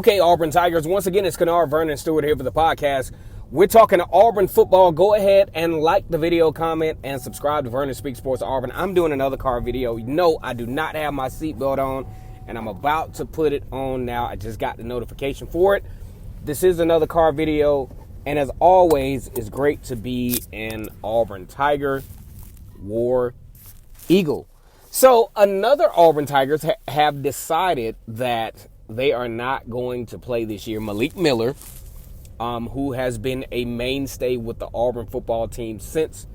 Okay, Auburn Tigers, once again, it's Kennard Vernon Stewart here for the podcast. We're talking to Auburn football. Go ahead and like the video, comment, and subscribe to Vernon Speaks Sports Auburn. I'm doing another car video. No, I do not have my seatbelt on, and I'm about to put it on now. I just got the notification for it. This is another car video, and as always, it's great to be an Auburn Tiger, War Eagle. So another Auburn Tigers have decided that they are not going to play this year. Malik Miller, who has been a mainstay with the Auburn football team since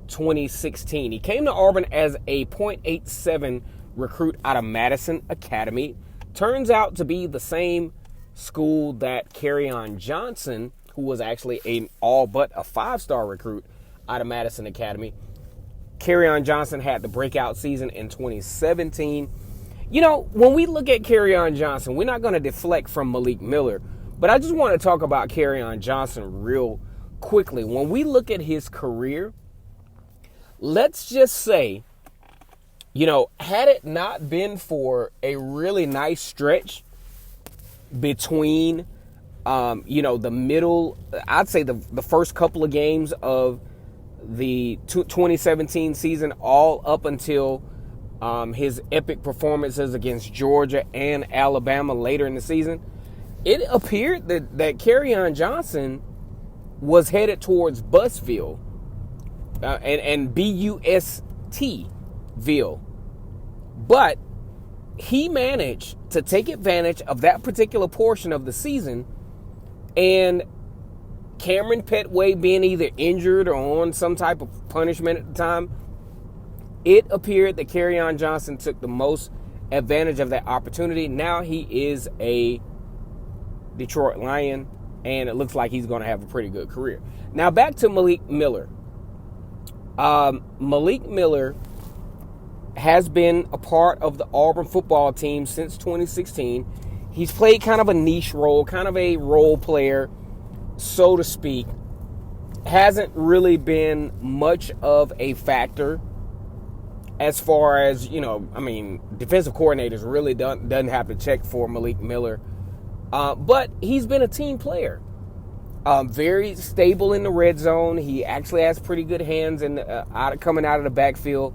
2016. He came to Auburn as a .87 recruit out of Madison Academy. Turns out to be the same school that Kerryon Johnson, who was actually an all but a 5-star recruit out of Madison Academy. Kerryon Johnson had the breakout season in 2017. You know, when we look at Kerryon Johnson, we're not going to deflect from Malik Miller, but I just want to talk about Kerryon Johnson real quickly. When we look at his career, let's just say, you know, had it not been for a really nice stretch between, the middle, I'd say the first couple of games of the 2017 season, all up until his epic performances against Georgia and Alabama later in the season, it appeared that Kerryon Johnson was headed towards Busville and Bustville. But he managed to take advantage of that particular portion of the season, and Cameron Petway being either injured or on some type of punishment at the time, it appeared that Kerryon Johnson took the most advantage of that opportunity. Now he is a Detroit Lion, and it looks like he's going to have a pretty good career. Now back to Malik Miller. Malik Miller has been a part of the Auburn football team since 2016. He's played kind of a niche role, kind of a role player, so to speak. Hasn't really been much of a factor as far as, defensive coordinators really doesn't have to check for Malik Miller. But he's been a team player. Very stable in the red zone. He actually has pretty good hands coming out of the backfield.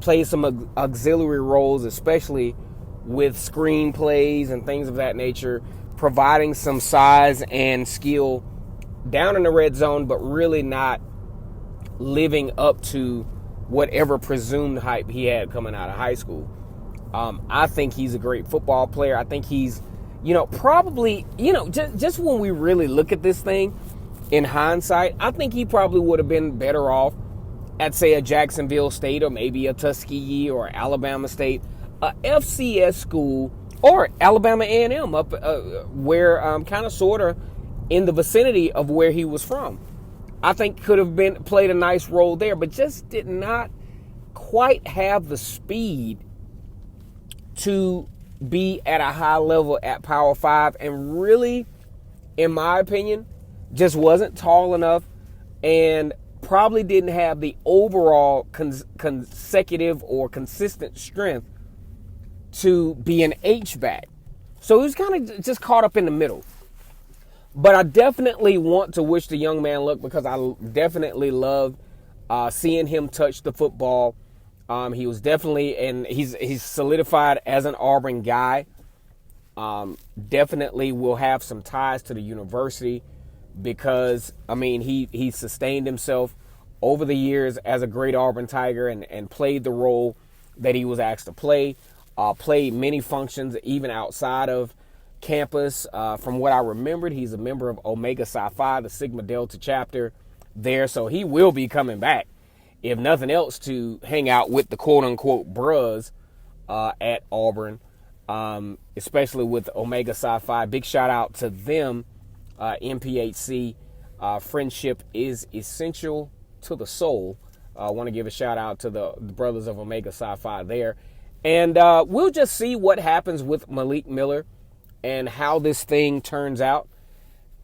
Plays some auxiliary roles, especially with screen plays and things of that nature, providing some size and skill down in the red zone, but really not living up to whatever presumed hype he had coming out of high school. I think he's a great football player. I think he's, probably, just when we really look at this thing in hindsight, I think he probably would have been better off at, say, a Jacksonville State or maybe a Tuskegee or Alabama State, a FCS school, or Alabama A&M up where kind of sort of in the vicinity of where he was from. I think could have played a nice role there, but just did not quite have the speed to be at a high level at Power 5, and really, in my opinion, just wasn't tall enough and probably didn't have the overall consecutive or consistent strength to be an H-back. So he was kind of just caught up in the middle. But I definitely want to wish the young man luck, because I definitely loved seeing him touch the football. He was definitely, and he's solidified as an Auburn guy. Definitely will have some ties to the university, because, he sustained himself over the years as a great Auburn Tiger and played the role that he was asked to play. Played many functions even outside of campus. From what I remembered, he's a member of Omega Psi Phi, the Sigma Delta chapter there, so he will be coming back, if nothing else, to hang out with the quote-unquote bros at Auburn, especially with Omega Psi Phi. Big shout out to them, MPHC. Friendship is essential to the soul. I want to give a shout out to the brothers of Omega Psi Phi there. And we'll just see what happens with Malik Miller and how this thing turns out.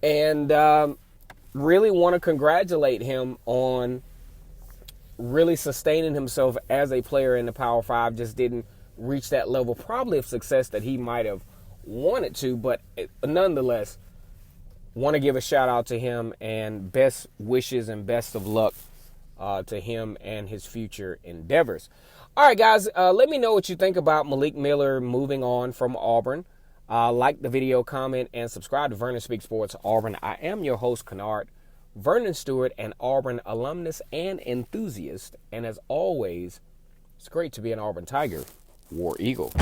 And really want to congratulate him on really sustaining himself as a player in the Power 5. Just didn't reach that level probably of success that he might have wanted to, but nonetheless, want to give a shout out to him and best wishes and best of luck to him and his future endeavors. All right, guys, let me know what you think about Malik Miller moving on from Auburn. Like the video, comment, and subscribe to Vernon Speaks Sports Auburn. I am your host, Kennard Vernon Stewart, an Auburn alumnus and enthusiast. And as always, it's great to be an Auburn Tiger, War Eagle.